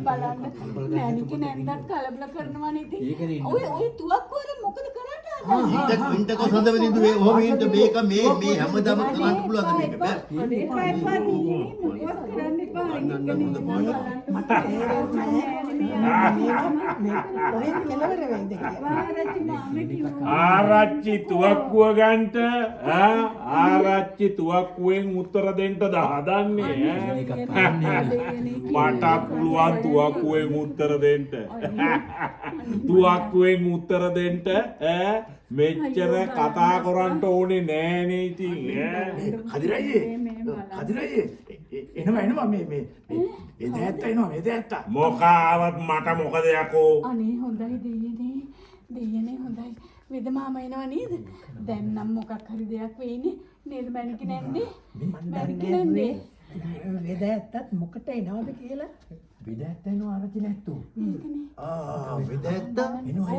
බලන්න මෑණික නැන්දත් කලබල කරනවා නේද? ඔය තුවක්කුවර මොකද කරන්න හදන්නේ? ඉන්ට කොසඳ වෙනින්දුවේ ඔහොම ඉන්ට මේක මේ හැමදාම කරන්න පුළුවන් මේක බෑ. එපා මොකවත් කරන්න එපා. මට කොහෙන් කෙලවර වෙයිද කියලා. ආරච්චි තුවක්කුව ගන්නට ආරච්චි තුවක්කුවෙන් උත්තර දෙන්න හදන්නේ මට පුළුවන් තුවක්කුවෙන් උත්තර දෙන්න. තුවක්කුවෙන් උත්තර දෙන්න මෙච්චර කතා කරන්න ඕනේ නෑනේ ඉතින්. කදිරයි එනවා මේ එදැත්ත එනවා එදැත්ත. මොකාවත් මට මොකද යකෝ? අනේ හොඳයි දෙයනේ හොඳයි. වෙද මාමා එනවා නේද? දැන් නම් මොකක් හරි දෙයක් වෙයිනේ නේද මැනික නැන්දේ? මැනික නැන්දේ. වෙද ඇත්තත් මොකට එනවද කියලා? වෙද ඇත්ත එනවා ආරච්චි නැත්තු. ඒකනේ. වෙද ඇත්ත එනවා